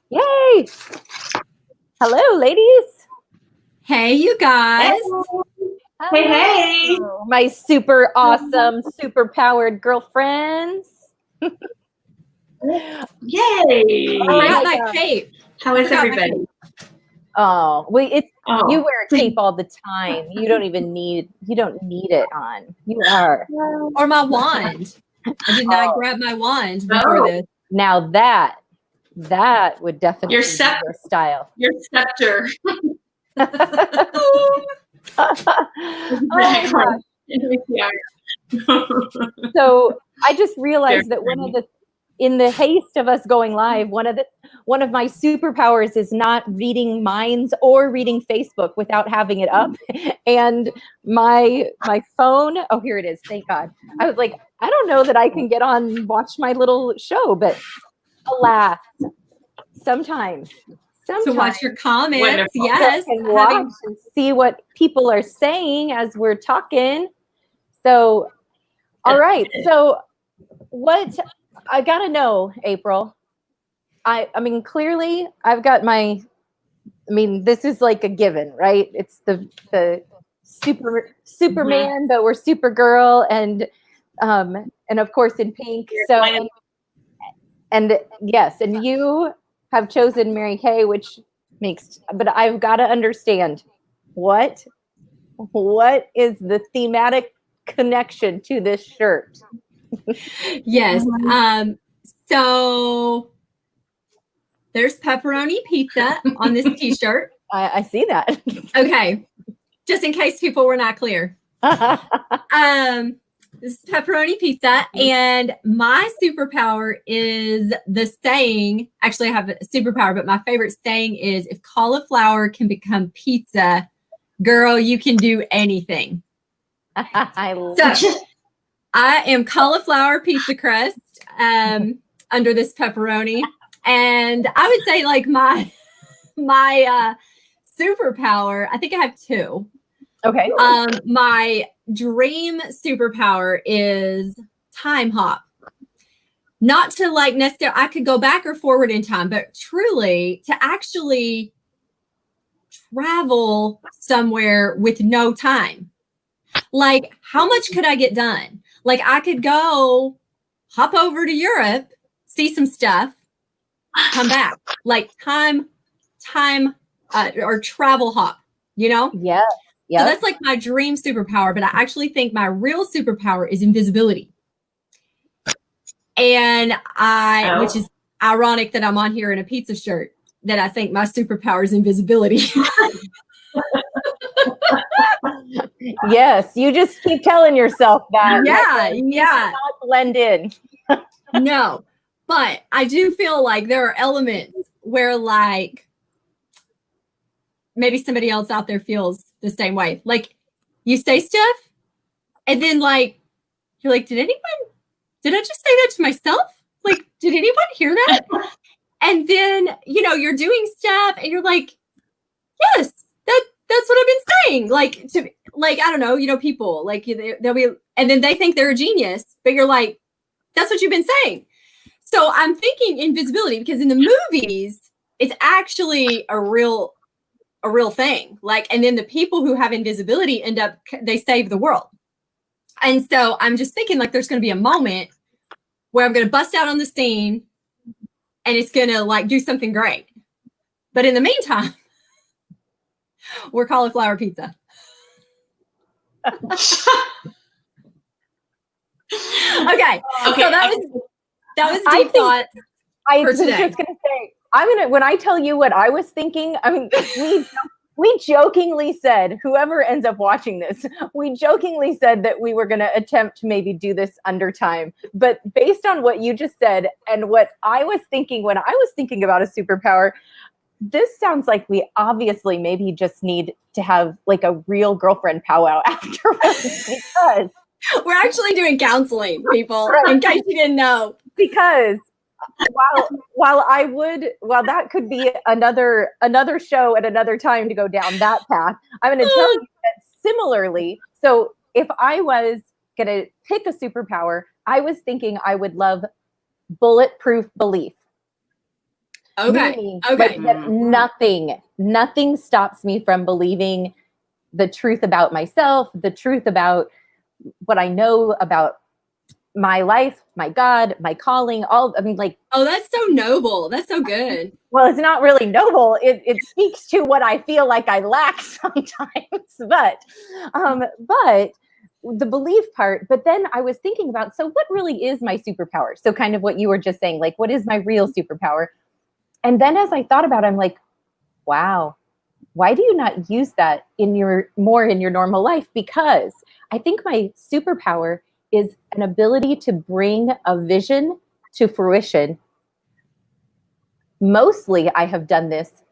Yay! Hello, ladies. Hey, you guys. Hey. My super awesome, super powered girlfriends. Yay. I got my cape. How is everybody? Oh, you wear a cape Oh. all the time. You don't need it on. You are. Or my wand. I did not grab my wand before this. Now that would definitely Your be your style. Your scepter. Oh, so I just realized that in the haste of us going live, one of my superpowers is not reading minds or reading Facebook without having it up. And my phone, oh, here it is. Thank God. I was like, I don't know that I can get on and watch my little show, but alas, sometimes. To watch your comments, Wonderful. yes. And watch and see what people are saying as we're talking. So, all right. So what I gotta know, April. I mean, clearly I've got this is like a given, right? It's the Superman, but we're Supergirl, and of course in pink. So and yes, and you have chosen Mary Kay, which but I've got to understand what is the thematic connection to this shirt? Yes. So there's pepperoni pizza on this t-shirt. I see that. Okay. Just in case people were not clear. This is pepperoni pizza, and my superpower is the saying. Actually, I have a superpower, but my favorite saying is, if cauliflower can become pizza, girl, you can do anything. I am cauliflower pizza crust under this pepperoni. And I would say like my superpower, I think I have two. Okay. My dream superpower is time hop. Not to like necessarily, I could go back or forward in time, but truly to actually travel somewhere with no time. Like, how much could I get done? Like, I could go hop over to Europe, see some stuff, come back. Like time or travel hop, you know? Yeah. So that's like my dream superpower, but I actually think my real superpower is invisibility. And which is ironic that I'm on here in a pizza shirt, that I think my superpower is invisibility. Yes, you just keep telling yourself that. Yeah. Not blend in. No, but I do feel like there are elements where like maybe somebody else out there feels the same way. Like you say stuff and then like, you're like, did I just say that to myself? Like, did anyone hear that? And then, you're doing stuff and you're like, yes, that's what I've been saying. Like, I don't know, people like they'll be, and then they think they're a genius, but you're like, that's what you've been saying. So I'm thinking invisibility, because in the movies, it's actually a real thing. Like, and then the people who have invisibility they save the world. And so I'm just thinking like there's going to be a moment where I'm going to bust out on the scene and it's going to like do something great. But in the meantime, we're cauliflower pizza. Okay. So that was deep thought. I was just going to say, when I tell you what I was thinking, I mean, we jokingly said, whoever ends up watching this, we jokingly said that we were going to attempt to maybe do this under time. But based on what you just said and what I was thinking when I was thinking about a superpower, this sounds like we obviously maybe just need to have like a real girlfriend powwow afterwards, because we're actually doing counseling, people, in case you didn't know. Because while that could be another show at another time to go down that path, I'm going to tell you that similarly. So if I was going to pick a superpower, I was thinking I would love bulletproof belief. Okay. Meaning, Okay. like, that nothing stops me from believing the truth about myself, the truth about what I know about my life, my God, my calling, like, Oh, that's so noble. That's so good. well, it's not really noble. It speaks to what I feel like I lack sometimes, but the belief part. But then I was thinking about, so what really is my superpower? So kind of what you were just saying, like, what is my real superpower? And then as I thought about it, I'm like, wow, why do you not use that more in your normal life? Because I think my superpower is an ability to bring a vision to fruition. Mostly I have done this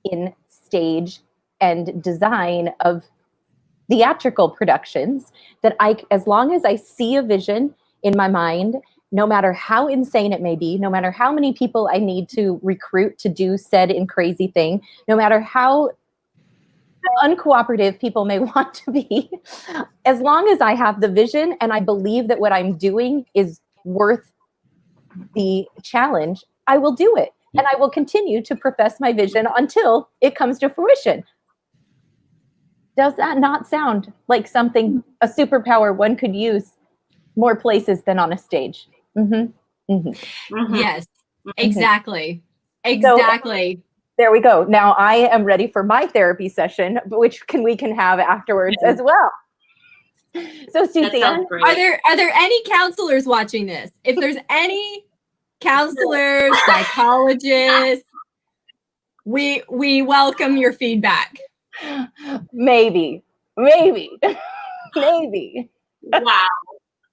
in stage and design of theatrical productions, that as long as I see a vision in my mind, no matter how insane it may be, no matter how many people I need to recruit to do said and crazy thing, no matter how uncooperative people may want to be, as long as I have the vision and I believe that what I'm doing is worth the challenge, I will do it. And I will continue to profess my vision until it comes to fruition. Does that not sound like something, a superpower one could use more places than on a stage? Mm-hmm. Mm-hmm. Mhm. Yes, exactly. Exactly. So, there we go. Now I am ready for my therapy session, which we can have afterwards as well. So That Suzanne, sounds great. Are there any counselors watching this? If there's any counselors, psychologists, we welcome your feedback. maybe. Wow.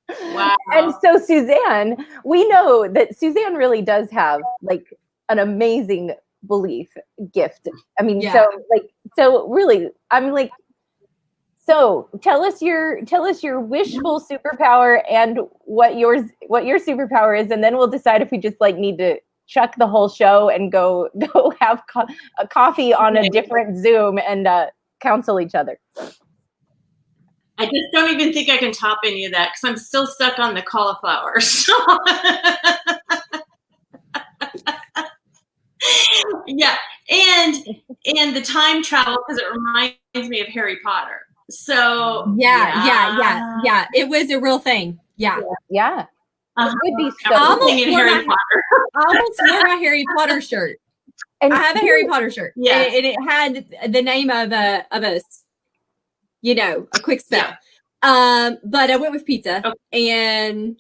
Wow. And so Suzanne, we know that Suzanne really does have like an amazing belief gift. I mean, Yeah. so really, I'm like, so tell us your wishful superpower and what your superpower is, and then we'll decide if we just like need to chuck the whole show and go have a coffee on a different Zoom and counsel each other. I just don't even think I can top any of that because I'm still stuck on the cauliflower. So. Yeah, and the time travel, because it reminds me of Harry Potter. So Yeah. It was a real thing. Yeah. Yeah. Uh-huh. It would be I was so thinking Harry Potter. I almost wore my Harry Potter shirt. and I have a Harry Potter shirt. Yeah. And it had the name of a a quick spell. Yeah. But I went with pizza. Okay. And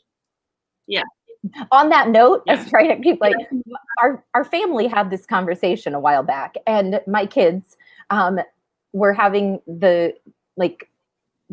on that note, I was Yeah. trying to keep like our family had this conversation a while back, and my kids were having the like,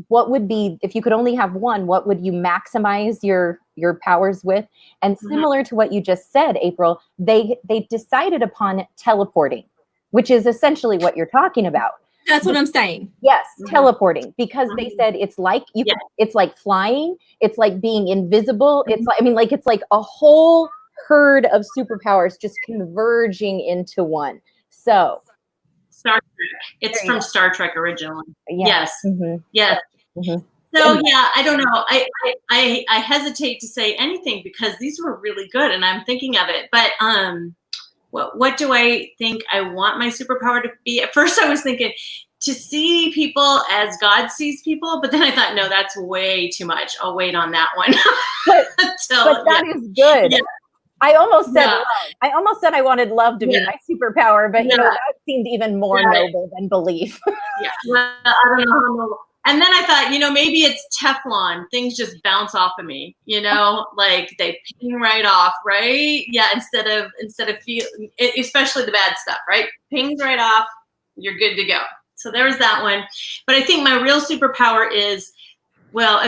what would be, if you could only have one, what would you maximize your powers with? And similar to what you just said, April, they decided upon teleporting, which is essentially what you're talking about. that's what I'm saying. Yes, teleporting, because they said it's like it's like flying, it's like being invisible, it's like, I mean, like, it's like a whole herd of superpowers just converging into one. So Star Trek. It's from Star Trek originally. Yes. Yes. Mm-hmm. So yeah, I don't know. I hesitate to say anything because these were really good, and I'm thinking of it. But what do I think I want my superpower to be? At first, I was thinking to see people as God sees people, but then I thought, no, that's way too much. I'll wait on that one. But that is good. Yeah. I almost said love. I almost said I wanted love to be my superpower, but you know, that seemed even more noble than belief. Yeah. Well, I don't know how noble. And then I thought, maybe it's Teflon. Things just bounce off of me, like they ping right off, right? Yeah, instead of feeling, especially the bad stuff, right? Pings right off, you're good to go. So there's that one. But I think my real superpower is, well,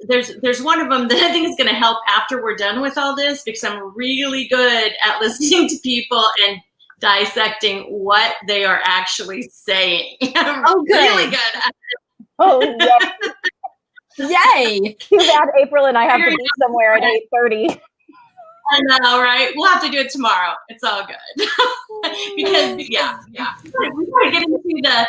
there's one of them that I think is going to help after we're done with all this, because I'm really good at listening to people and dissecting what they are actually saying. I'm really good at it. Oh, yeah. Yay. Too bad April and I have to be somewhere at 8:30. I know, right? We'll have to do it tomorrow. It's all good. Because, we gotta get into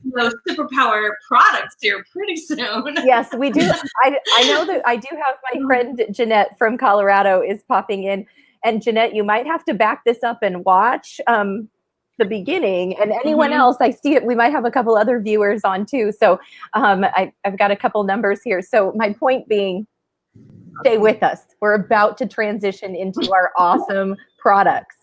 the superpower products here pretty soon. Yes, we do. I know that I do have my friend Jeanette from Colorado is popping in, And Jeanette, you might have to back this up and watch the beginning. And anyone else, I see it. We might have a couple other viewers on too. So I've got a couple numbers here. So my point being, stay with us. We're about to transition into our awesome products.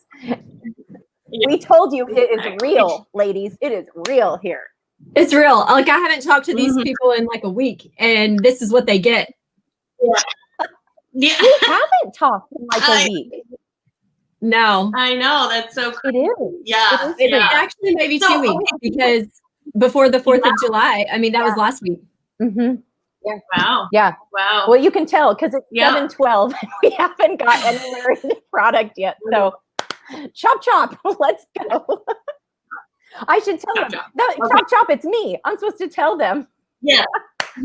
We told you it is real, ladies. It is real here. It's real. Like, I haven't talked to these people in like a week, and this is what they get. Yeah. We haven't talked in like a week. No. I know. That's so cool. It is. Yeah. It is. Actually, maybe 2 weeks, because before the 4th of July, I mean, that was last week. Mm-hmm. Yeah. Wow. Yeah. Wow. Well, you can tell because it's 7:12. We haven't got anywhere in the product yet. So chop, chop. Let's go. I should tell them. Chop, chop. It's me. I'm supposed to tell them. Yeah.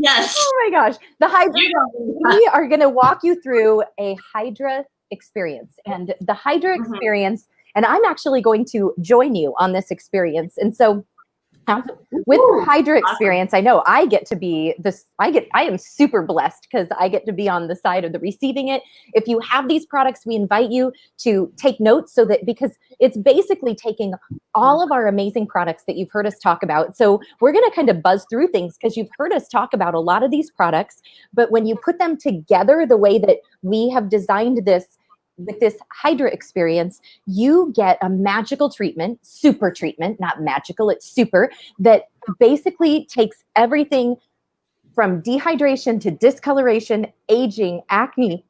Yes. Oh my gosh. The Hydra. We are going to walk you through a Hydra experience, and the Hydra experience. And I'm actually going to join you on this experience. And so with the Hydra experience, I know I get to be this, I am super blessed because I get to be on the side of the receiving it. If you have these products, we invite you to take notes, so that, because it's basically taking all of our amazing products that you've heard us talk about. So we're going to kind of buzz through things because you've heard us talk about a lot of these products, but when you put them together the way that we have designed this, with this Hydra experience, you get a magical treatment, super treatment, not magical, it's super, that basically takes everything from dehydration to discoloration, aging, acne,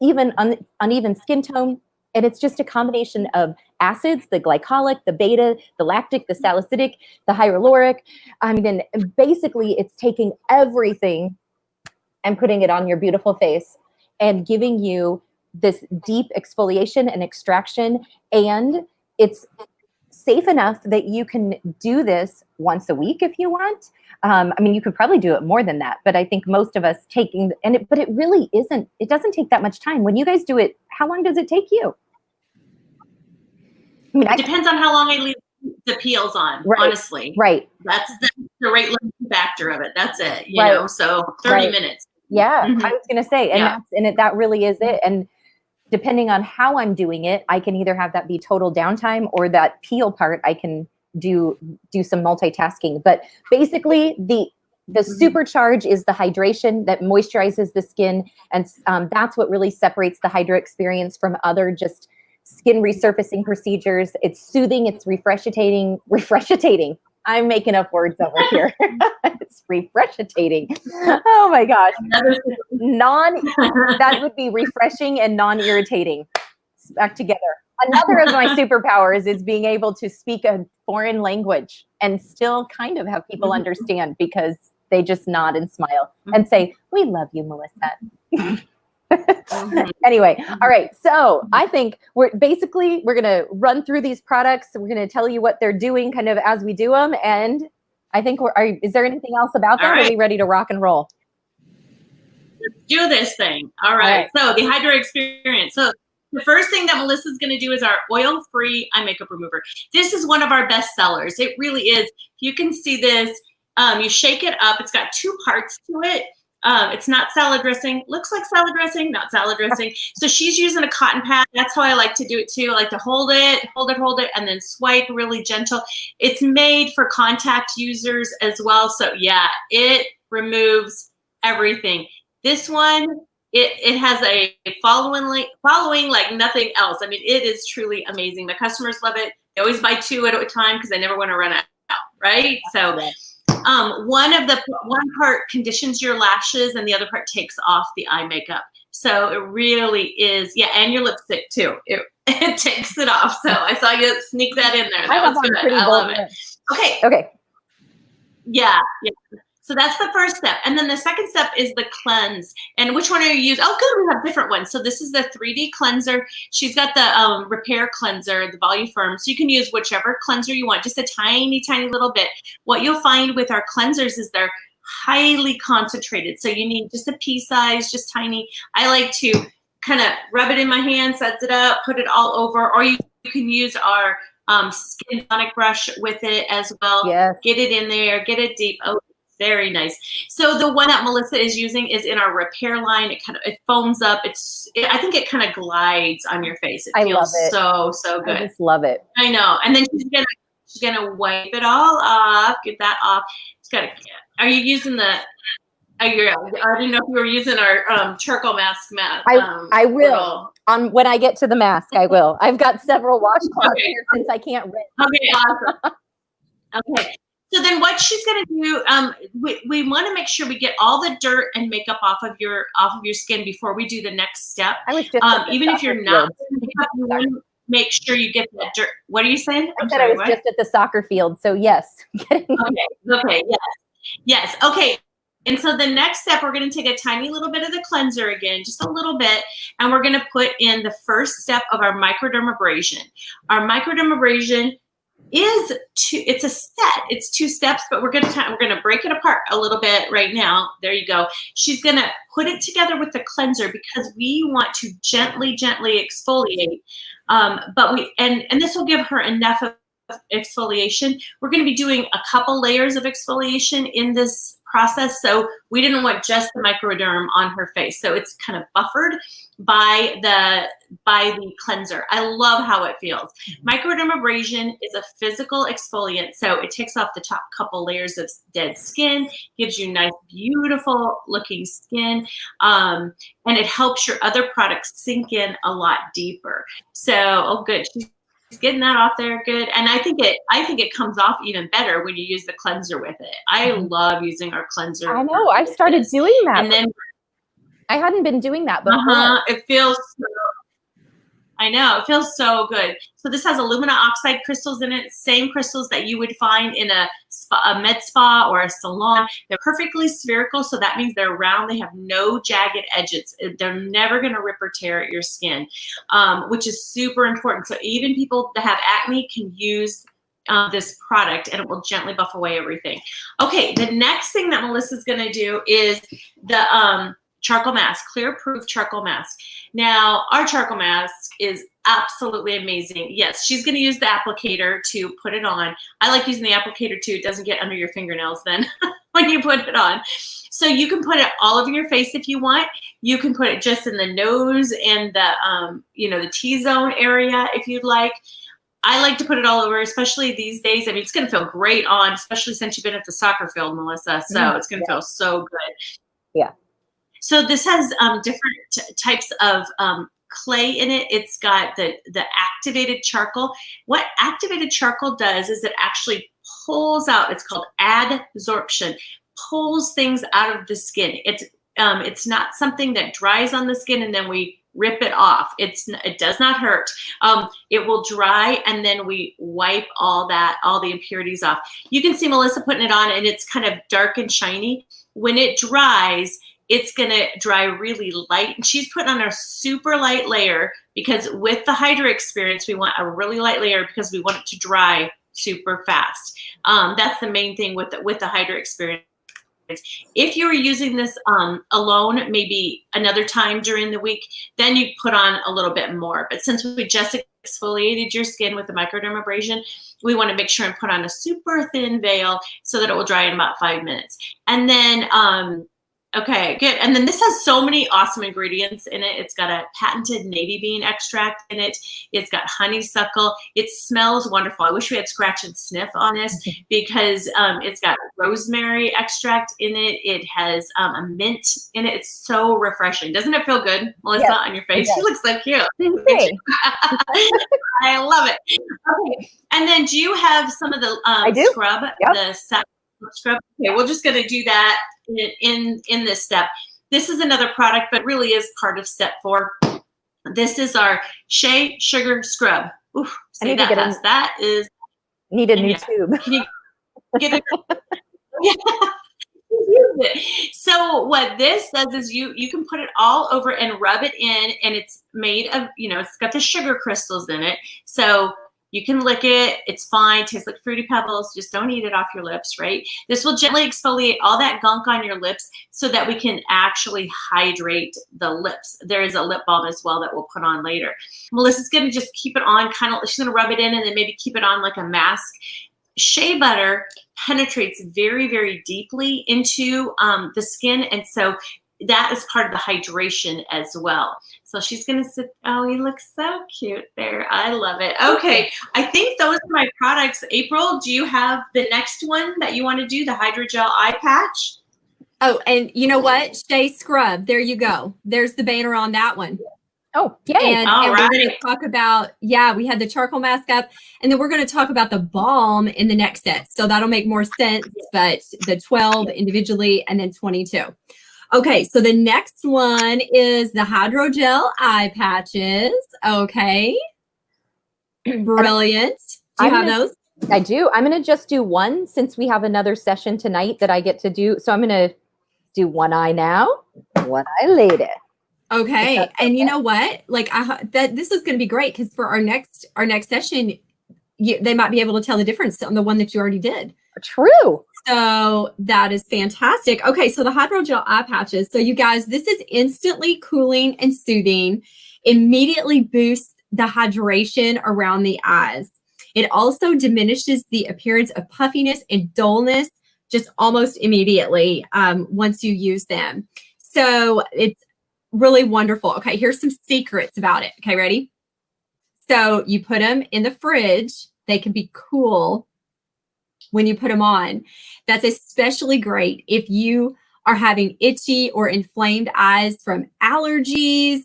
even uneven skin tone. And it's just a combination of acids, the glycolic, the beta, the lactic, the salicylic, the hyaluronic. I mean, and basically it's taking everything and putting it on your beautiful face and giving you this deep exfoliation and extraction. And it's safe enough that you can do this once a week if you want. I mean, you could probably do it more than that, but I think most of us but it really isn't, it doesn't take that much time. When you guys do it, how long does it take you? I mean, it depends on how long I leave the peels on, honestly. Right. That's the rate limiting factor of it. That's it. You know, so 30 minutes. Yeah, I was going to say, and that really is it. And depending on how I'm doing it, I can either have that be total downtime, or that peel part, I can do some multitasking. But basically, the supercharge is the hydration that moisturizes the skin, and that's what really separates the Hydra experience from other just skin resurfacing procedures. It's soothing, it's refreshitating. I'm making up words over here. It's refreshitating. Oh my gosh. That would be refreshing and non-irritating. Back together. Another of my superpowers is being able to speak a foreign language and still kind of have people understand, because they just nod and smile and say, "We love you, Melissa." Anyway, all right. So I think we're going to run through these products. We're going to tell you what they're doing kind of as we do them. And I think is there anything else about that? Right. Are we ready to rock and roll? Let's do this thing. All right. So the Hydra experience. So the first thing that Melissa's going to do is our oil-free eye makeup remover. This is one of our best sellers. It really is. You can see this. You shake it up. It's got 2 parts to it. It's not salad dressing. Looks like salad dressing, not salad dressing. So she's using a cotton pad. That's how I like to do it too. I like to hold it, and then swipe really gentle. It's made for contact users as well. So yeah, it removes everything. This one, it has a following like nothing else. I mean, it is truly amazing. The customers love it. They always buy 2 at a time because they never want to run out, right? So one part conditions your lashes and the other part takes off the eye makeup. So it really is, and your lipstick too. It takes it off. So I saw you sneak that in there. That was good. I love it. Okay. Yeah. So that's the first step. And then the second step is the cleanse. And which one are you using? Oh, good. We have different ones. So this is the 3D cleanser. She's got the repair cleanser, the volume firm. So you can use whichever cleanser you want, just a tiny, tiny little bit. What you'll find with our cleansers is they're highly concentrated. So you need just a pea size, just tiny. I like to kind of rub it in my hand, set it up, put it all over, or you can use our skin tonic brush with it as well. Yes. Get it in there, get it deep. Oh, Very nice. So the one that Melissa is using is in our repair line. It foams up. I think it kind of glides on your face. It feels so good. I just love it. I know. And then she's gonna wipe it all off. Get that off. Are you using the? I didn't know if you were using our charcoal mask. I will. When I get to the mask, I will. I've got several washcloths here since I can't rinse. Okay, awesome. Okay. So then what she's going to do, we want to make sure we get all the dirt and makeup off of your skin before we do the next step. I was just even if you're not makeup, you want to make sure you get that dirt. What are you saying? I said I was just at the soccer field, so yes. Okay, yes. Okay. And so the next step, we're going to take a tiny little bit of the cleanser again, just a little bit, and we're going to put in the first step of our microdermabrasion. Our microdermabrasion it's a set. It's 2 steps, but we're gonna break it apart a little bit right now. There you go. She's gonna put it together with the cleanser because we want to gently exfoliate. And this will give her enough of exfoliation. We're going to be doing a couple layers of exfoliation in this process, so we didn't want just the microderm on her face, so it's kind of buffered by the cleanser. I love how it feels. Microdermabrasion is a physical exfoliant, so it takes off the top couple layers of dead skin, gives you nice, beautiful looking skin, and it helps your other products sink in a lot deeper. So, good. She's getting that off there, good. And I think it comes off even better when you use the cleanser with it. I love using our cleanser. I know. I've started doing that. And then I hadn't been doing that before. It feels I know, it feels so good. So this has alumina oxide crystals in it, same crystals that you would find in a med spa or a salon. They're perfectly spherical, so that means they're round. They have no jagged edges. They're never going to rip or tear at your skin, which is super important. So even people that have acne can use this product, and it will gently buff away everything. Okay, the next thing that Melissa's going to do is the charcoal mask, clear proof charcoal mask. Now, our charcoal mask is absolutely amazing. Yes, she's going to use the applicator to put it on. I like using the applicator too. It doesn't get under your fingernails then when you put it on. So you can put it all over your face if you want. You can put it just in the nose and the, the T-zone area if you'd like. I like to put it all over, especially these days. I mean, it's going to feel great on, especially since you've been at the soccer field, Melissa. So it's going to feel so good. Yeah. So this has different types of clay in it. It's got the activated charcoal. What activated charcoal does is it actually pulls out, it's called adsorption, pulls things out of the skin. It's not something that dries on the skin and then we rip it off. It does not hurt. It will dry and then we wipe all the impurities off. You can see Melissa putting it on and it's kind of dark and shiny. When it dries, it's going to dry really light. And she's putting on a super light layer because with the Hydra experience, we want a really light layer because we want it to dry super fast. That's the main thing with the Hydra experience. If you were using this alone, maybe another time during the week, then you put on a little bit more. But since we just exfoliated your skin with the microdermabrasion, we want to make sure and put on a super thin veil so that it will dry in about 5 minutes. And then, okay, good. And then this has so many awesome ingredients in it. It's got a patented navy bean extract in it. It's got honeysuckle. It smells wonderful. I wish we had scratch and sniff on this because it's got rosemary extract in it. It has a mint in it. It's so refreshing. Doesn't it feel good, Melissa, on your face? She looks so cute. I love it. Okay. And then do you have some of the scrub, the satin scrub? Okay, we're just going to do that in this step. This is another product, but really is part of step 4. This is our Shea Sugar Scrub. Oof, say that fast. That is. Need a new tube. Can you get it? So what this does is you can put it all over and rub it in, and it's made of, it's got the sugar crystals in it. So you can lick it. It's fine. Tastes like Fruity Pebbles. Just don't eat it off your lips, right? This will gently exfoliate all that gunk on your lips so that we can actually hydrate the lips. There is a lip balm as well that we'll put on later. Melissa's going to just keep it on she's going to rub it in and then maybe keep it on like a mask. shea butter penetrates very, very deeply into the skin. And so that is part of the hydration as well. So she's going to sit. Oh, he looks so cute there. I love it. Okay. I think those are my products. April, do you have the next one that you want to do, the Hydrogel Eye Patch? Oh, and you know what? Shea Scrub. There you go. There's the banner on that one. Oh, yay. And we're going to talk about, we had the charcoal mask up, and then we're going to talk about the balm in the next set. So that'll make more sense, but the 12 individually and then 22. Okay, so the next one is the Hydrogel Eye Patches. Okay. Brilliant. Do you have those? I do. I'm going to just do one since we have another session tonight that I get to do. So I'm going to do one eye now, one eye later. Okay. And you know what? Like this is going to be great because for our next session, they might be able to tell the difference on the one that you already did. True. So that is fantastic. Okay. So the Hydrogel Eye Patches. So you guys, this is instantly cooling and soothing, immediately boosts the hydration around the eyes. It also diminishes the appearance of puffiness and dullness just almost immediately once you use them. So it's really wonderful. Okay, here's some secrets about it. Okay, ready? So you put them in the fridge. They can be cool when you put them on. That's especially great if you are having itchy or inflamed eyes from allergies.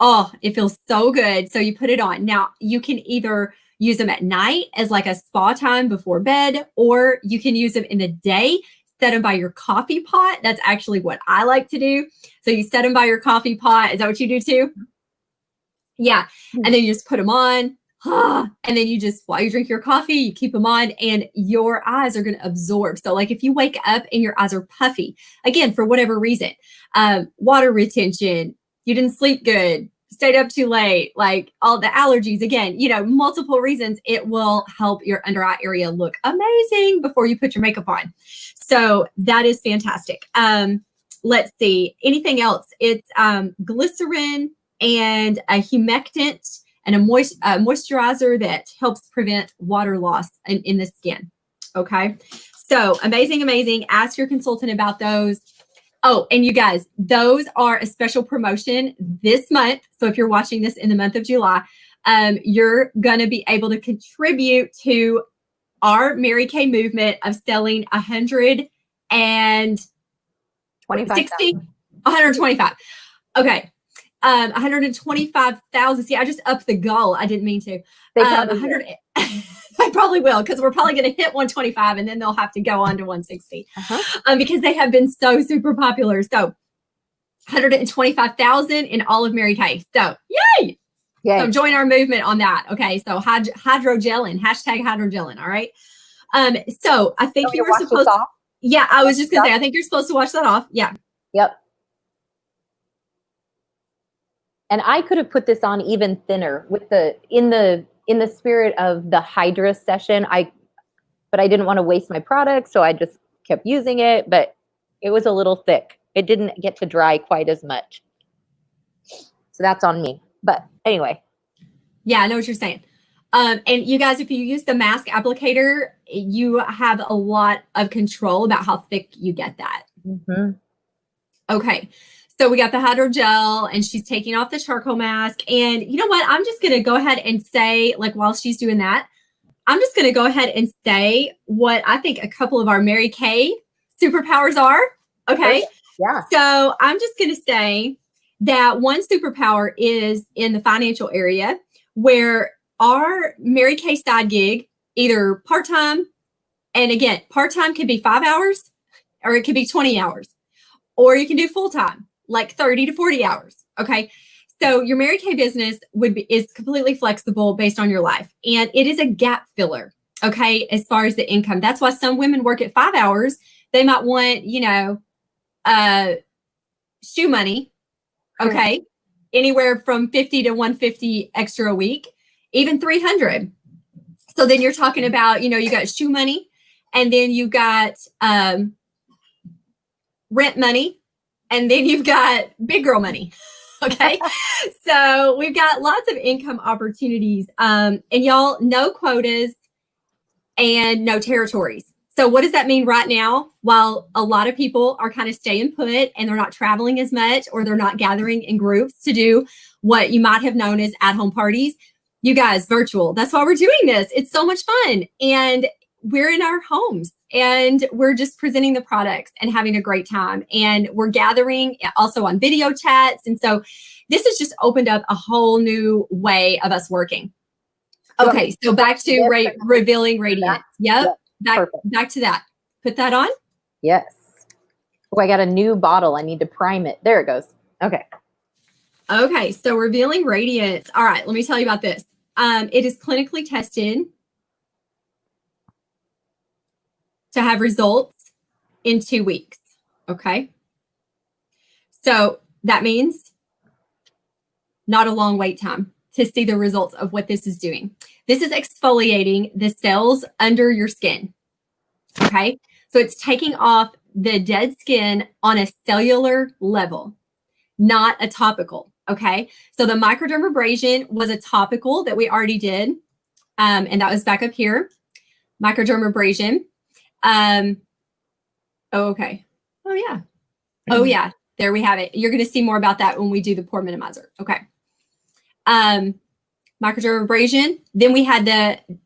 Oh, it feels so good. So you put it on. Now, you can either use them at night as like a spa time before bed, or you can use them in the day. Set them by your coffee pot. That's actually what I like to do. So you set them by your coffee pot. Is that what you do too? Yeah. And then you just put them on. And then you just, while you drink your coffee, you keep them on and your eyes are going to absorb. So like if you wake up and your eyes are puffy, again, for whatever reason, water retention, you didn't sleep good, stayed up too late, like all the allergies, again, multiple reasons, it will help your under eye area look amazing before you put your makeup on. So that is fantastic. Let's see, anything else? It's glycerin and a humectant and a moisturizer that helps prevent water loss in the skin. Okay. So amazing, amazing. Ask your consultant about those. Oh, and you guys, those are a special promotion this month. So if you're watching this in the month of July, you're going to be able to contribute to our Mary Kay movement of selling 125. Okay. 125,000. See, I just upped the goal. I didn't mean to. They probably will, because we're probably going to hit 125 and then they'll have to go on to 160 because they have been so super popular. So 125,000 in all of Mary Kay. So yay! So join our movement on that. Okay. So hydrogelin, #hydrogelin. All right. So I think you were supposed to. Yeah, I was just going to say, I think you're supposed to wash that off. Yeah. Yep. And I could have put this on even thinner with in the spirit of the Hydra session. But I didn't want to waste my product, so I just kept using it, but it was a little thick. It didn't get to dry quite as much. So that's on me. But anyway. Yeah, I know what you're saying. And you guys, if you use the mask applicator, you have a lot of control about how thick you get that. Mm-hmm. Okay. So we got the hydrogel and she's taking off the charcoal mask. And you know what? I'm just going to go ahead and say, like, while she's doing that, I'm just going to go ahead and say what I think a couple of our Mary Kay superpowers are. Okay. Yeah. So I'm just going to say that one superpower is in the financial area, where our Mary Kay side gig, either part-time, and again, part-time can be 5 hours or it could be 20 hours, or you can do full-time, like 30 to 40 hours. Okay. So your Mary Kay business is completely flexible based on your life. And it is a gap filler. Okay. As far as the income, that's why some women work at 5 hours. They might want, shoe money. Okay. Anywhere from 50 to 150 extra a week, even 300. So then you're talking about, you got shoe money, and then you got rent money, and then you've got big girl money. Okay. So we've got lots of income opportunities. And y'all, no quotas. and no territories. So what does that mean right now? While a lot of people are kind of staying put and they're not traveling as much, or they're not gathering in groups to do what you might have known as at-home parties, you guys, virtual. That's why we're doing this. It's so much fun. And we're in our homes and we're just presenting the products and having a great time. And we're gathering also on video chats. And so this has just opened up a whole new way of us working. Okay, so back to revealing radiance. Yep. Back to that. Put that on. Yes. Oh, I got a new bottle. I need to prime it. There it goes. Okay. Okay, so revealing radiance. All right, let me tell you about this. It is clinically tested to have results in 2 weeks. Okay. So that means not a long wait time to see the results of what this is doing. This is exfoliating the cells under your skin. Okay. So it's taking off the dead skin on a cellular level, not a topical. Okay. So the microdermabrasion was a topical that we already did. And that was back up here. Microdermabrasion. Okay. Oh yeah. Oh yeah. There we have it. You're going to see more about that when we do the pore minimizer. Okay. Microdermabrasion. Then we had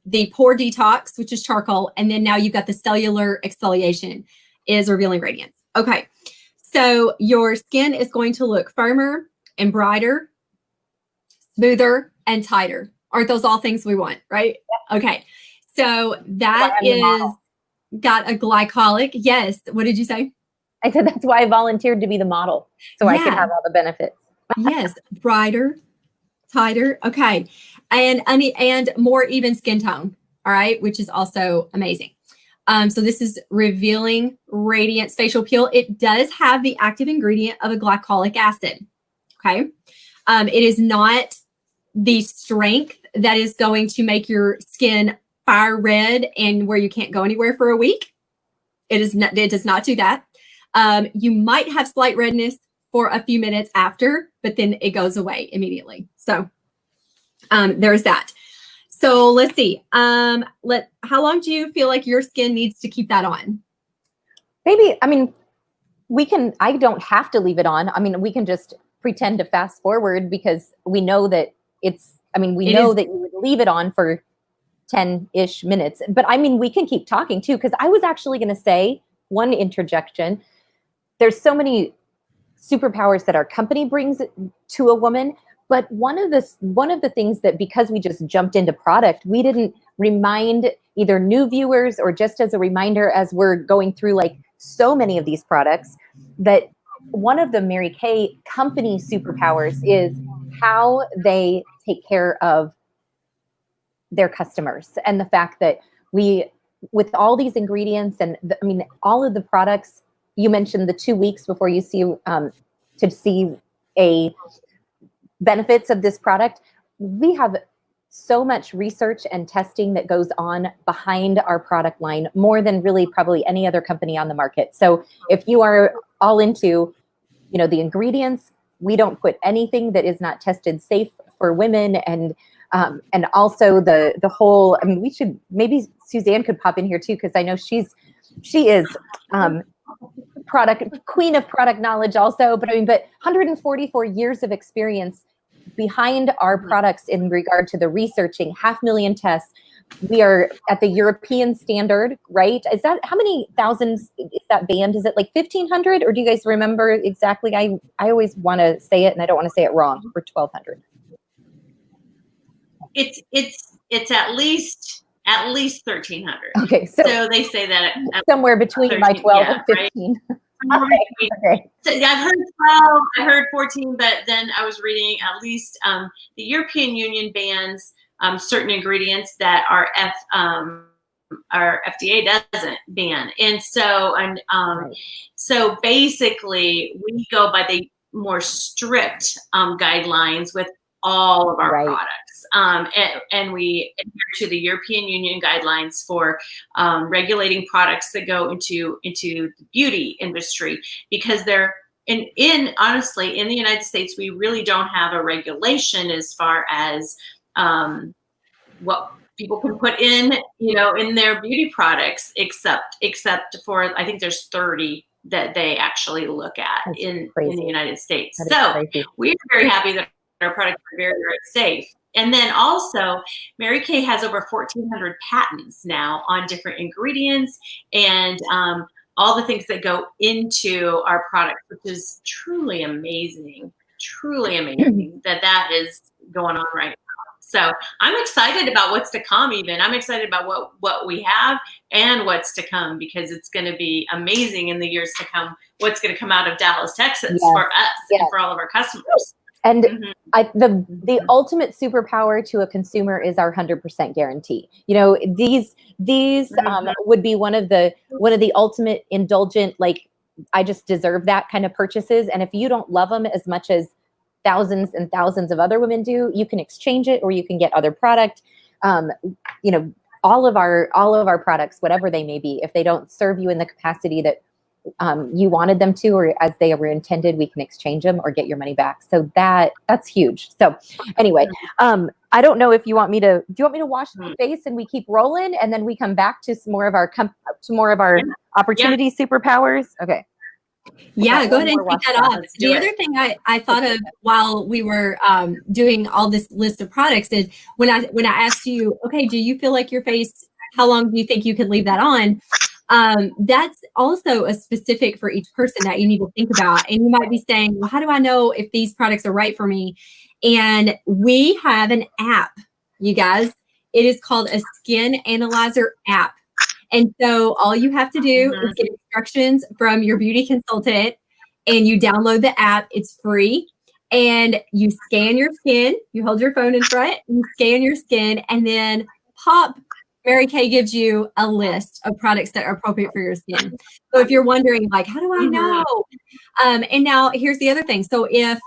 the pore detox, which is charcoal. And then now you've got the cellular exfoliation is revealing radiance. Okay. So your skin is going to look firmer and brighter, smoother and tighter. Aren't those all things we want, right? Okay. So that is got a glycolic. Yes. What did you say? I said that's why I volunteered to be the model, so I could have all the benefits. Yes. Brighter, tighter. Okay. And more even skin tone. All right. Which is also amazing. So this is revealing radiance facial peel. It does have the active ingredient of a glycolic acid. Okay. It is not the strength that is going to make your skin fire red and where you can't go anywhere for a week. It does not do that. You might have slight redness for a few minutes after, but then it goes away immediately. So there's that. So let's see. How long do you feel like your skin needs to keep that on? Maybe, I mean, I don't have to leave it on. I mean, we can just pretend to fast forward because we know that we know that you would leave it on for 10-ish minutes. But I mean, we can keep talking too, because I was actually going to say one interjection. There's so many superpowers that our company brings to a woman. But one of the things that, because we just jumped into product, we didn't remind either new viewers or just as a reminder as we're going through like so many of these products, that one of the Mary Kay company superpowers is how they take care of their customers, and the fact that with all these ingredients and all of the products, you mentioned the 2 weeks before you see to see a benefits of this product. We have so much research and testing that goes on behind our product line, more than really probably any other company on the market. So if you are all into, the ingredients, we don't put anything that is not tested safe for women, and also the whole, maybe Suzanne could pop in here too, because I know she is queen of product knowledge also, but 144 years of experience behind our products in regard to the researching, 500,000 tests. We are at the European standard, right? Is that, how many thousands is that band? Is it like 1,500, or do you guys remember exactly? I always want to say it and I don't want to say it wrong. For 1,200. It's at least 1,300. Okay, so they say that somewhere between 13, my 12 and 15. Right? Okay. So I've heard 12, I heard 14, but then I was reading at least the European Union bans certain ingredients that our FDA doesn't ban, and so so basically we go by the more strict guidelines with all of our products, and we adhere to the European Union guidelines for regulating products that go into the beauty industry, because they're honestly in the United States we really don't have a regulation as far as what people can put in, in their beauty products, except for, I think there's 30 that they actually look at in the United States. So we're very happy that our products are very, very safe. And then also, Mary Kay has over 1,400 patents now on different ingredients and all the things that go into our product, which is truly amazing that is going on right now. So I'm excited about what's to come even. I'm excited about what we have and what's to come, because it's going to be amazing in the years to come, what's going to come out of Dallas, Texas for us and for all of our customers. And the ultimate superpower to a consumer is our 100% guarantee. These would be one of the ultimate indulgent, like, I just deserve that kind of purchases. And if you don't love them as much as thousands and thousands of other women do, you can exchange it, or you can get other product. All of our products, whatever they may be, if they don't serve you in the capacity that you wanted them to, or as they were intended, we can exchange them or get your money back. So that's huge. So anyway, I don't know if you want me to, do you want me to wash my face and we keep rolling and then we come back to some more of our opportunity superpowers? Okay. Yeah, go ahead and take that off. The other thing I thought of while we were doing all this list of products is when I asked you, okay, do you feel like your face, how long do you think you could leave that on? That's also a specific for each person that you need to think about. And you might be saying, well, how do I know if these products are right for me? And we have an app, you guys. It is called a Skin Analyzer app. And so all you have to do is get instructions from your beauty consultant, and you download the app. It's free. And you scan your skin. You hold your phone in front, you scan your skin, and then Mary Kay gives you a list of products that are appropriate for your skin. So if you're wondering, like, how do I know? And now here's the other thing. So if,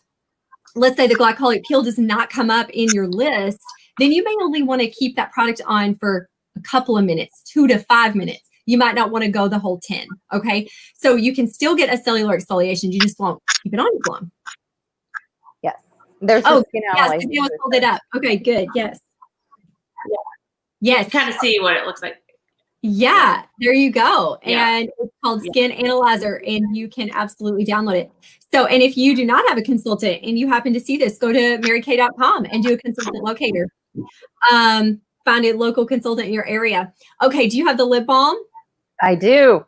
let's say, the glycolic peel does not come up in your list, then you may only want to keep that product on for a couple of minutes, 2 to 5 minutes. You might not want to go the whole 10. Okay. So you can still get a cellular exfoliation. You just won't keep it on as long. Yes. There's yes, hold it up. Okay, good. Yes. Yes. Kind of see what it looks like. Yeah, there you go. Yeah. And it's called Skin Analyzer, and you can absolutely download it. So, and if you do not have a consultant and you happen to see this, go to marykay.com and do a consultant locator. Find a local consultant in your area. Okay, do you have the lip balm? I do.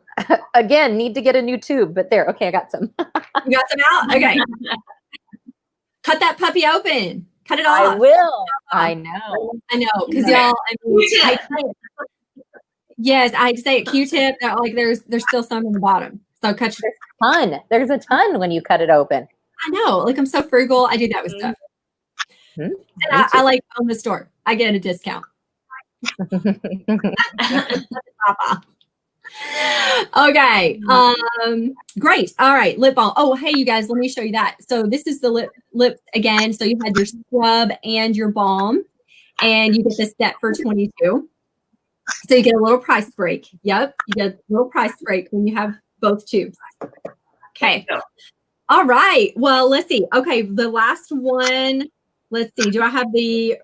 Again, need to get a new tube, but there. Okay, I got some. You got some out? Okay. Cut that puppy open. Cut it off. I will. I know. Because y'all, yes, I say it. Q-tip. Like there's still some in the bottom. So cut your. There's a ton when you cut it open. I know. Like, I'm so frugal. I do that with stuff. And I like on the store. I get a discount. Okay. Great. All right. Lip balm. Oh, hey, you guys, let me show you that. So this is the lip again. So you had your scrub and your balm, and you get this set for $22. So you get a little price break. Yep. You get a little price break when you have both tubes. Okay. All right. Well, let's see. Okay. The last one. Let's see. Do I have the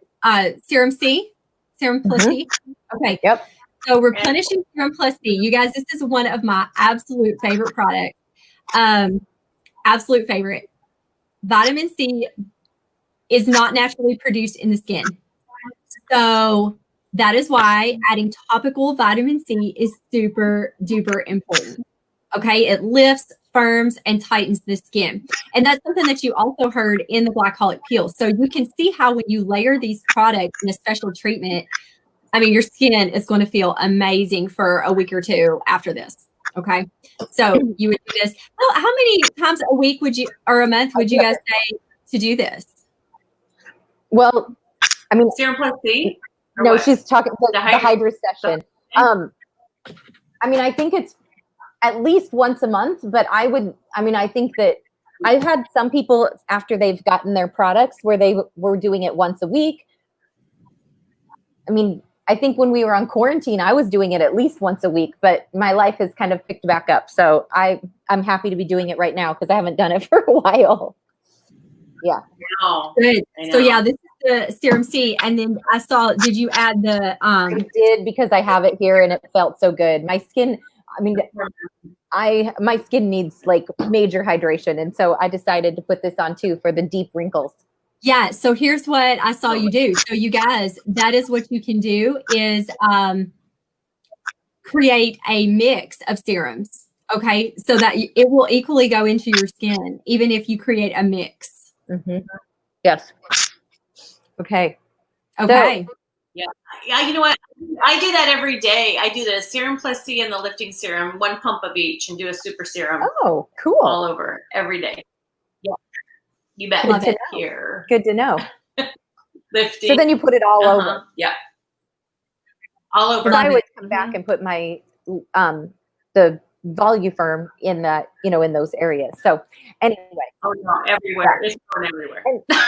Serum C? Serum Plus C? Okay. Yep. So replenishing Serum Plus C. You guys, this is one of my absolute favorite products. Absolute favorite. Vitamin C is not naturally produced in the skin. So that is why adding topical vitamin C is super duper important. Okay. It lifts, firms, and tightens the skin. And that's something that you also heard in the glycolic peel. So you can see how when you layer these products in a special treatment, I mean, your skin is going to feel amazing for a week or two after this. Okay. So you would do this. Well, how many times a week or a month would you guys say to do this? Well, I mean, Serum Plus C? No, what? She's talking the Hydra session. I mean, I think it's at least once a month, but I think that I've had some people after they've gotten their products where they were doing it once a week. I mean, I think when we were on quarantine, I was doing it at least once a week, but my life has kind of picked back up. So I'm happy to be doing it right now because I haven't done it for a while. Yeah. Good. So yeah, this is the Serum C. And then I saw, did you add the I did, because I have it here and it felt so good. My skin, I mean, my skin needs like major hydration. And so I decided to put this on too for the deep wrinkles. Yeah. So here's what I saw you do. So you guys, that is what you can do is create a mix of serums. Okay. So that it will equally go into your skin, even if you create a mix. Mm-hmm. Yes. Okay. Okay. So, Yeah. You know what? I do that every day. I do the Serum Plus C and the lifting serum, 1 pump of each, and do a super serum. Oh, cool. All over every day. Yeah. You bet. Love it. Here. Good to know. Lifting. So then you put it all over. Yeah. All over. Because I always come back and put my the Voluform in that, in those areas. So anyway. Oh no, everywhere. It's going everywhere.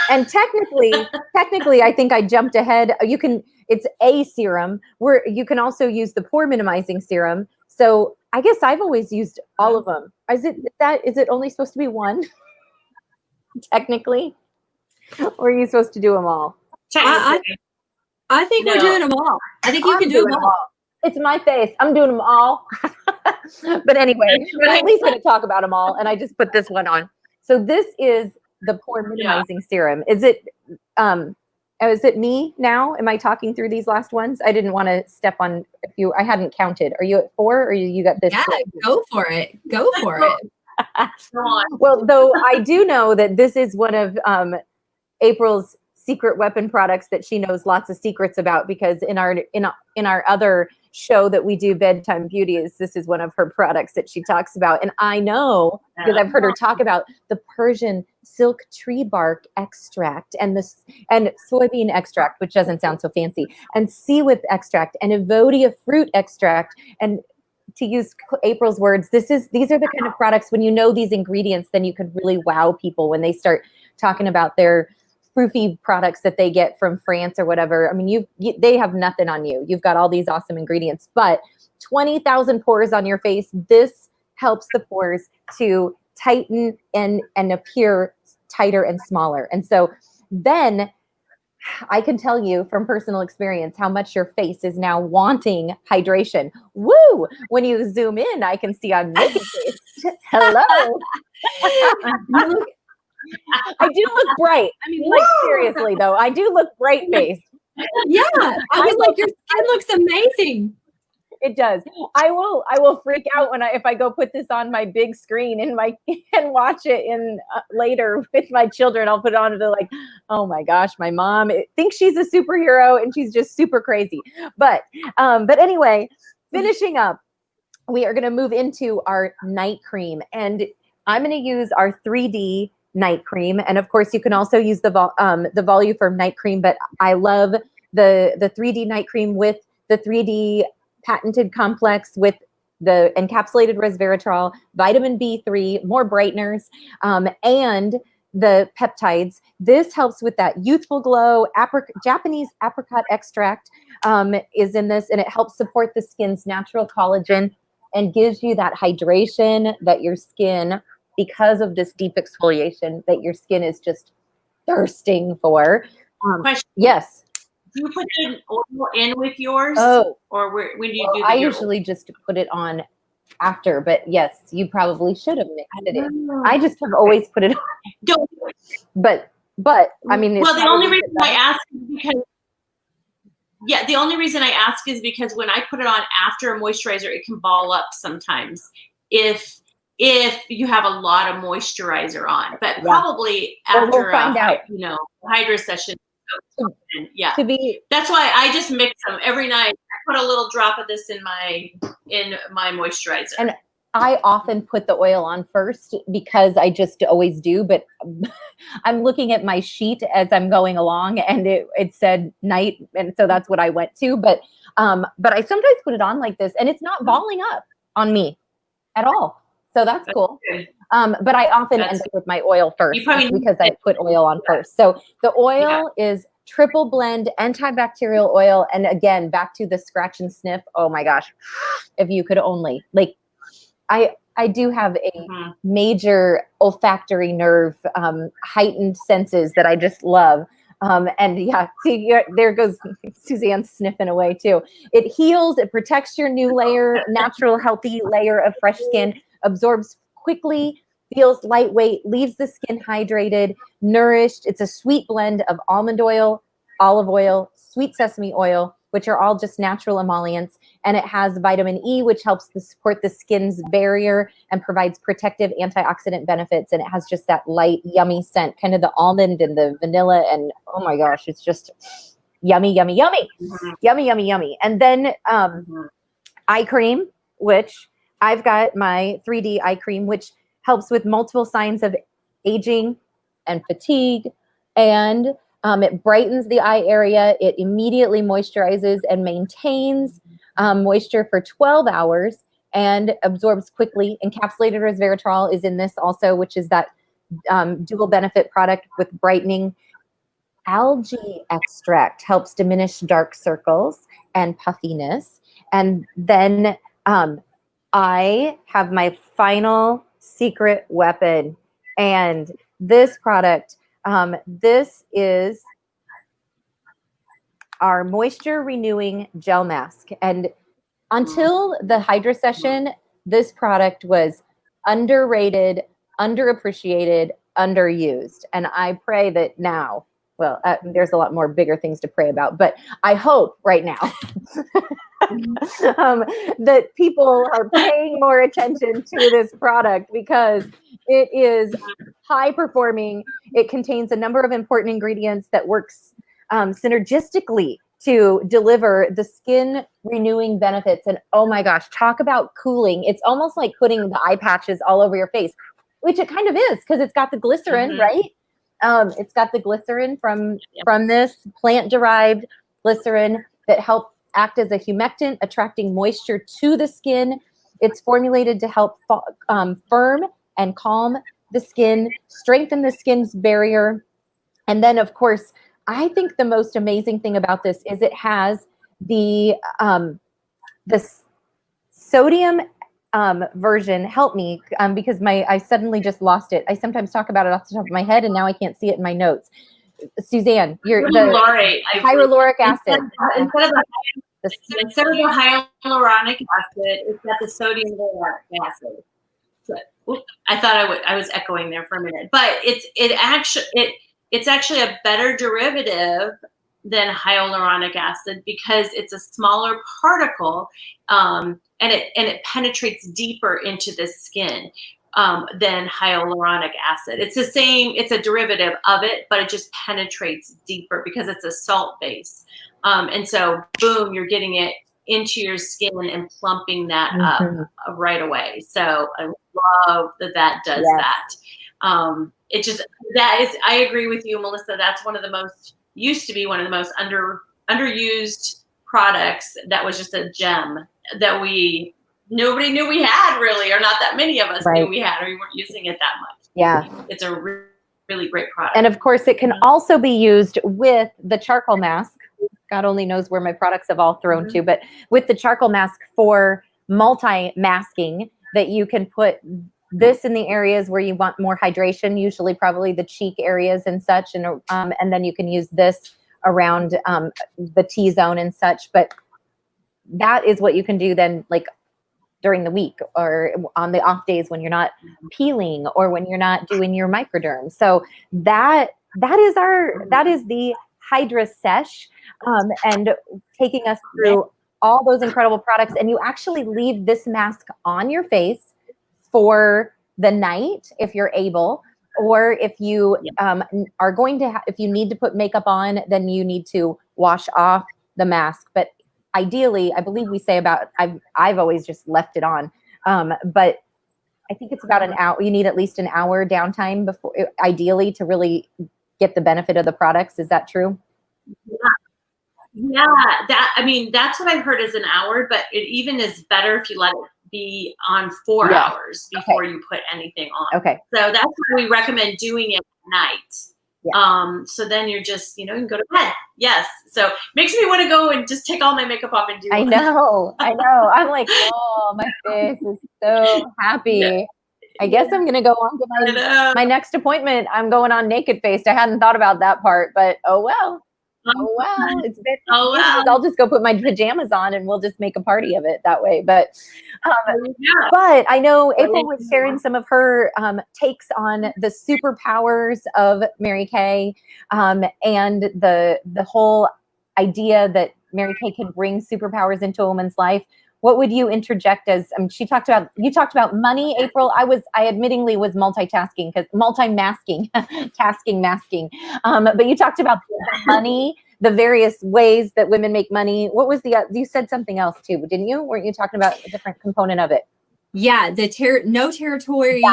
And technically, I think I jumped ahead. It's a serum where you can also use the pore minimizing serum. So I guess I've always used all of them. Is it only supposed to be one? Technically, or are you supposed to do them all? I think we're doing them all. I think you can do them all. It's my face. I'm doing them all. But anyway, we're at least going to talk about them all. And I just put this one on. So this is the pore minimizing serum. Is it me now? Am I talking through these last ones? I didn't want to step on a few. I hadn't counted. Are you at 4 or you got this? Yeah, go for it. Go for it. Well, though I do know that this is one of April's secret weapon products that she knows lots of secrets about, because in our other show that we do, Bedtime Beauties, this is one of her products that she talks about. And I know, because I've heard her talk about the Persian silk tree bark extract and soybean extract, which doesn't sound so fancy, and sea whip extract and Evodia fruit extract. And to use April's words, these are the kind of products, when you know these ingredients, then you could really wow people when they start talking about their proofy products that they get from France or whatever. I mean, they have nothing on you. You've got all these awesome ingredients, but 20,000 pores on your face. This helps the pores to tighten and appear tighter and smaller. And so then I can tell you from personal experience how much your face is now wanting hydration. Woo! When you zoom in, I can see I'm making face. Hello. I do look bright. I mean, like, seriously though, I do look bright faced. Yeah, I was like, your skin looks amazing. It does. I will freak out if I go put this on my big screen and watch it later with my children. I'll put it on and they're like, oh my gosh, my mom thinks she's a superhero and she's just super crazy. But anyway, finishing up, we are going to move into our night cream, and I'm going to use our 3D night cream. And of course, you can also use the Voluform night cream, but I love the 3D night cream with the 3D patented complex with the encapsulated resveratrol, vitamin B3, more brighteners, and the peptides. This helps with that youthful glow. Japanese apricot extract is in this, and it helps support the skin's natural collagen and gives you that hydration that your skin, because of this deep exfoliation, that your skin is just thirsting for. Question. Yes. Do you put an oil in with yours? Oh. Or when do you do I usually just put it on after, but yes, you probably should have mixed it in. I just have always put it on. Don't. But I mean, well, the only reason I ask is because the only reason I ask is because when I put it on after a moisturizer, it can ball up sometimes if you have a lot of moisturizer on, but probably after we'll find out. Hydra session. Yeah, to that's why I just mix them every night. I put a little drop of this in my moisturizer. And I often put the oil on first because I just always do, but I'm looking at my sheet as I'm going along, and it said night, and so that's what I went to. But I sometimes put it on like this, and it's not balling up on me at all. So that's cool. But I often end up with my oil first because I put oil on first. So the oil is triple blend antibacterial oil. And again, back to the scratch and sniff. Oh my gosh. If you could only, like, I I do have a Mhm. major olfactory nerve, heightened senses that I just love. And yeah, see, there goes Suzanne sniffing away too. It heals, it protects your new layer, natural, healthy layer of fresh skin, absorbs quickly, feels lightweight, leaves the skin hydrated, nourished. It's a sweet blend of almond oil, olive oil, sweet sesame oil, which are all just natural emollients. And it has vitamin E, which helps to support the skin's barrier and provides protective antioxidant benefits. And it has just that light, yummy scent, kind of the almond and the vanilla. And oh my gosh, it's just yummy, yummy, yummy, yummy, yummy, yummy. And then eye cream, which I've got my 3D eye cream, which helps with multiple signs of aging and fatigue. And it brightens the eye area. It immediately moisturizes and maintains moisture for 12 hours and absorbs quickly. Encapsulated resveratrol is in this also, which is that dual benefit product with brightening. Algae extract helps diminish dark circles and puffiness. And then I have my final secret weapon. And this product, this is our moisture renewing gel mask. And until the Hydra session, this product was underrated, underappreciated, underused. And I pray that now, well, there's a lot more bigger things to pray about, but I hope right now that people are paying more attention to this product because it is high performing. It contains a number of important ingredients that works synergistically to deliver the skin renewing benefits. And oh my gosh, talk about cooling. It's almost like putting the eye patches all over your face, which it kind of is because it's got the glycerin, right? It's got the glycerin from this plant-derived glycerin that help act as a humectant, attracting moisture to the skin. It's formulated to help firm and calm the skin, strengthen the skin's barrier. And then, of course, I think the most amazing thing about this is it has the sodium version. Help me, because I suddenly just lost it. I sometimes talk about it off the top of my head, and now I can't see it in my notes. Suzanne, you're the hyaluronic acid. Instead of the hyaluronic acid, it's got the sodium hyaluronic acid. So, I thought I was echoing there for a minute, but it's actually a better derivative than hyaluronic acid because it's a smaller particle, and it penetrates deeper into the skin than hyaluronic acid. It's the same. It's a derivative of it, but it just penetrates deeper because it's a salt base. And so, boom, you're getting it into your skin and plumping that up right away. So I love that does that. It just, I agree with you, Melissa. That's used to be one of the most underused products. That was just a gem that nobody knew we had really, or not that many of us knew we had, or we weren't using it that much. Yeah. It's a really great product. And of course it can also be used with the charcoal mask. God only knows where my products have all thrown to, but with the charcoal mask for multi-masking, that you can put this in the areas where you want more hydration, usually probably the cheek areas and such, and then you can use this around the T-zone and such. But that is what you can do then, like during the week or on the off days when you're not peeling or when you're not doing your microderm. So that is the Hydra Sesh, and taking us through all those incredible products. And you actually leave this mask on your face for the night if you're able, or if you are going to, if you need to put makeup on, then you need to wash off the mask. But ideally, I believe we say about, I've always just left it on, but I think it's about an hour. You need at least an hour downtime before, ideally, to really get the benefit of the products. Is that true? Yeah, that's what I've heard is an hour, but it even is better if you let it be on 4 hours before you put anything on. Okay. So that's why we recommend doing it at night. So then you're just, you can go to bed. Yes. So makes me want to go and just take all my makeup off and do I one. know. I'm like, oh, my face is so happy. Yeah. I guess I'm going to go on to my next appointment. I'm going on naked faced. I hadn't thought about that part, but oh well. Oh well, it's been. Oh well. I'll just go put my pajamas on and we'll just make a party of it that way. But I know April was sharing some of her takes on the superpowers of Mary Kay, and the whole idea that Mary Kay can bring superpowers into a woman's life. What would you interject as? You talked about money, April. I admittingly was multitasking because masking. But you talked about money, the various ways that women make money. What was you said something else too, didn't you? Weren't you talking about a different component of it? Yeah, no territories,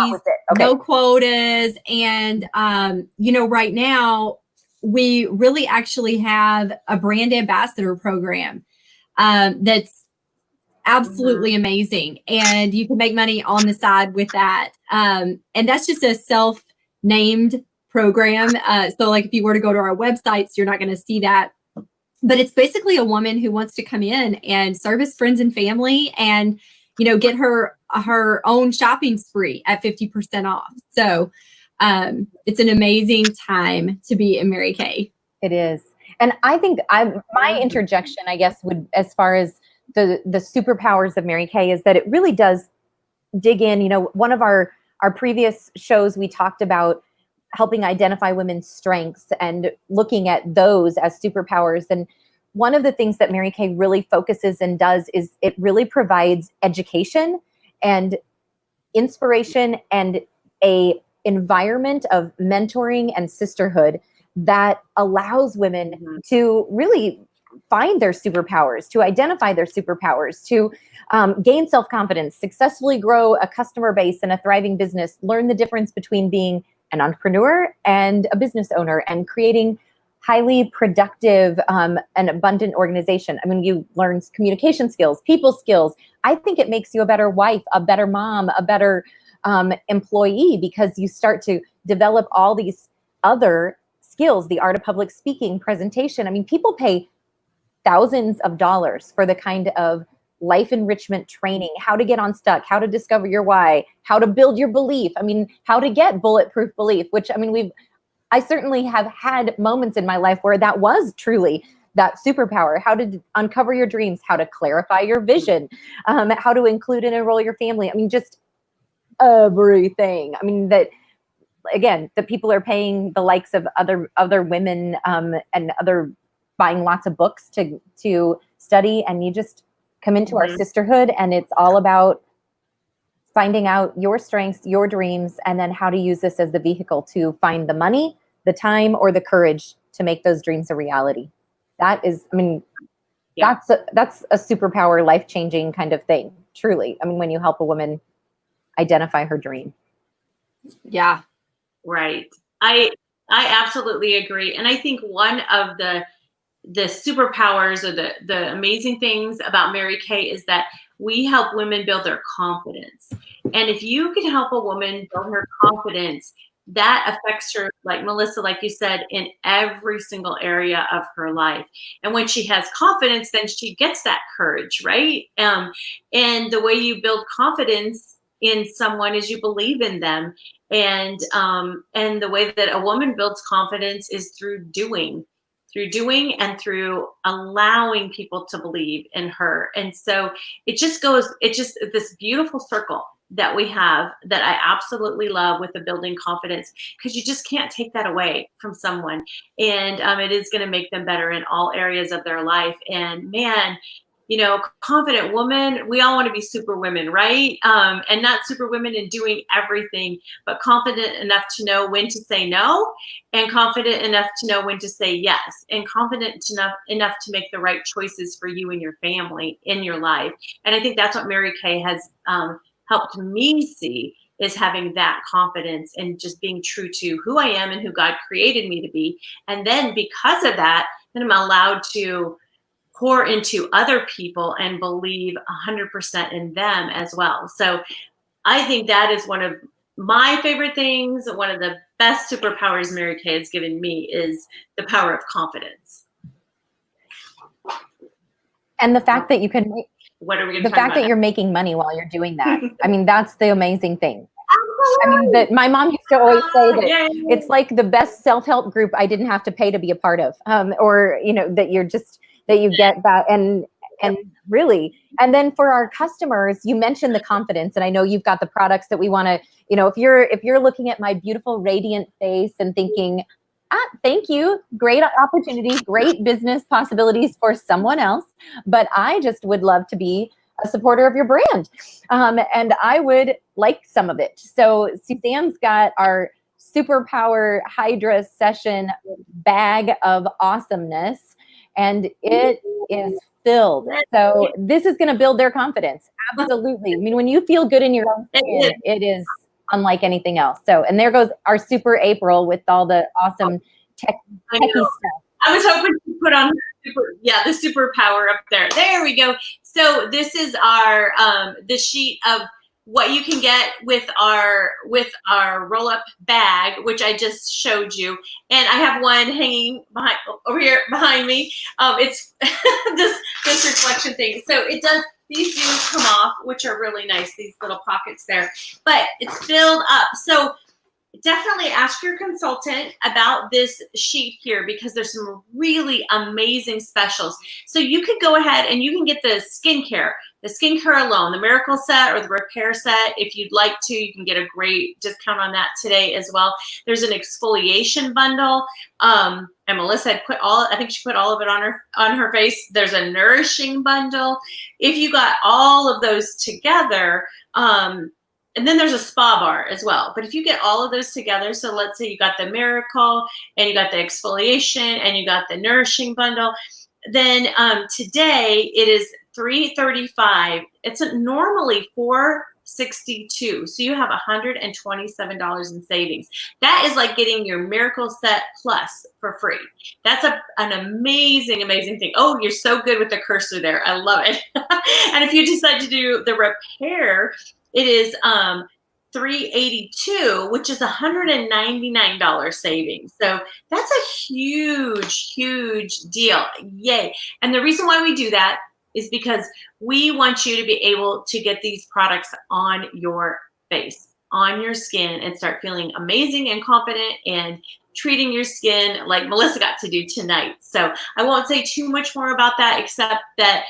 no quotas. And, right now we really actually have a brand ambassador program that's absolutely amazing. And you can make money on the side with that. And that's just a self-named program. So like if you were to go to our websites, you're not going to see that. But it's basically a woman who wants to come in and service friends and family and, get her own shopping spree at 50% off. So it's an amazing time to be in Mary Kay. It is. And I think my interjection, I guess, would, as far as the superpowers of Mary Kay, is that it really does dig in. One of our previous shows, we talked about helping identify women's strengths and looking at those as superpowers. And one of the things that Mary Kay really focuses and does is it really provides education and inspiration and a environment of mentoring and sisterhood that allows women to really find their superpowers, to identify their superpowers, to gain self-confidence, successfully grow a customer base and a thriving business, learn the difference between being an entrepreneur and a business owner, and creating highly productive and abundant organization. You learn communication skills, people skills. I think it makes you a better wife, a better mom, a better employee, because you start to develop all these other skills, the art of public speaking, presentation. People pay thousands of dollars for the kind of life enrichment training, how to get unstuck, how to discover your why, how to build your belief. How to get bulletproof belief, which I certainly have had moments in my life where that was truly that superpower. How to uncover your dreams, how to clarify your vision, how to include and enroll your family. Just everything. That, again, that people are paying the likes of other women and other buying lots of books to study, and you just come into our sisterhood, and it's all about finding out your strengths, your dreams, and then how to use this as the vehicle to find the money, the time, or the courage to make those dreams a reality. That is, that's a superpower, life-changing kind of thing, truly. when you help a woman identify her dream. Yeah. Right. I absolutely agree. And I think one of the superpowers or the amazing things about Mary Kay is that we help women build their confidence. And if you can help a woman build her confidence, that affects her, like Melissa, like you said, in every single area of her life. And when she has confidence, then she gets that courage, right? And the way you build confidence in someone is you believe in them. And the way that a woman builds confidence is through doing and through allowing people to believe in her. And so it's just this beautiful circle that we have that I absolutely love with the building confidence, because you just can't take that away from someone. And it is going to make them better in all areas of their life. And man, confident woman, we all want to be super women, right? And not super women in doing everything, but confident enough to know when to say no, and confident enough to know when to say yes, and confident enough to make the right choices for you and your family in your life. And I think that's what Mary Kay has helped me see, is having that confidence and just being true to who I am and who God created me to be. And then because of that, then I'm allowed to pour into other people and believe 100% in them as well. So I think that is one of my favorite things, one of the best superpowers Mary Kay has given me is the power of confidence. And the fact that you can make, what are we going the to talk fact about that you're making money while you're doing that. I mean, that's the amazing thing. I Absolutely. mean, that my mom used to always say that Yay. it's like the best self-help group I didn't have to pay to be a part of, or, you know, that you're just, that you get that. And really, and then for our customers, you mentioned the confidence, and I know you've got the products that we want to, you know, if you're looking at my beautiful radiant face and thinking, thank you, great opportunity, great business possibilities for someone else, but I just would love to be a supporter of your brand, and I would like some of it. So Suzanne's got our Superpower Hydra session bag of awesomeness, and it is filled. So this is going to build their confidence. Absolutely. I mean, when you feel good in your own skin, it is unlike anything else. So, and there goes our Super April with all the awesome techie stuff. I was hoping to put on the superpower up there. There we go. So this is our the sheet of what you can get with our roll-up bag, which I just showed you, and I have one hanging over here behind me. It's this reflection thing. So it does. These do come off, which are really nice. These little pockets there, but it's filled up. So definitely ask your consultant about this sheet here, because there's some really amazing specials. So you could go ahead and you can get the skincare alone, the miracle set or the repair set. If you'd like to, you can get a great discount on that today as well. There's an exfoliation bundle. And Melissa had I think she put all of it on her face. There's a nourishing bundle. If you got all of those together, and then there's a spa bar as well. But if you get all of those together, so let's say you got the miracle and you got the exfoliation and you got the nourishing bundle, then today it is $335. It's normally $462. So you have $127 in savings. That is like getting your miracle set plus for free. That's an amazing, amazing thing. Oh, you're so good with the cursor there. I love it. And if you decide to do the repair, it is $382, which is $199 savings. So that's a huge, huge deal. Yay. And the reason why we do that is because we want you to be able to get these products on your face, on your skin, and start feeling amazing and confident and treating your skin like Melissa got to do tonight. So I won't say too much more about that, except that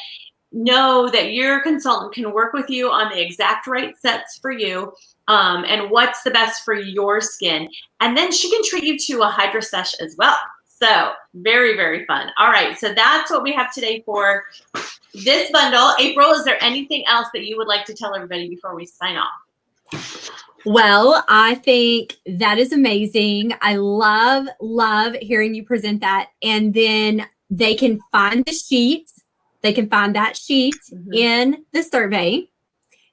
know that your consultant can work with you on the exact right sets for you, and what's the best for your skin. And then she can treat you to a Hydra sesh as well. So very, very fun. All right, so that's what we have today for this bundle. April, is there anything else that you would like to tell everybody before we sign off? Well, I think that is amazing. I love hearing you present that. And then they can find the sheet. They can find that sheet in the survey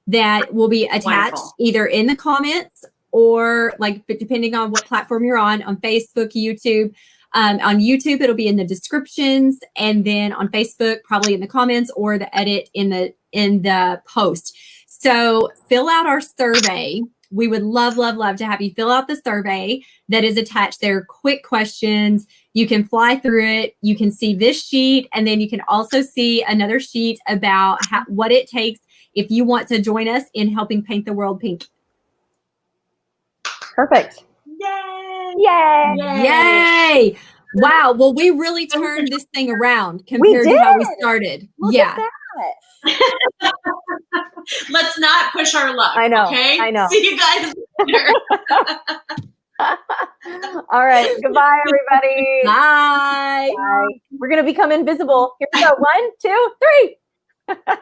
that will be attached either in the comments or, like, depending on what platform you're on Facebook, YouTube. On YouTube, it'll be in the descriptions, and then on Facebook, probably in the comments or the edit in the post. So fill out our survey. We would love to have you fill out the survey that is attached there. Quick questions. You can fly through it. You can see this sheet, and then you can also see another sheet about what it takes if you want to join us in helping paint the world pink. Perfect. Yay! Yay! Yay! Wow. Well, we really turned this thing around compared to how we started. Look at that. Let's not push our luck. I know. Okay? I know. See you guys later. All right. Goodbye, everybody. Bye. Bye. We're going to become invisible. Here we go. 1, 2, 3.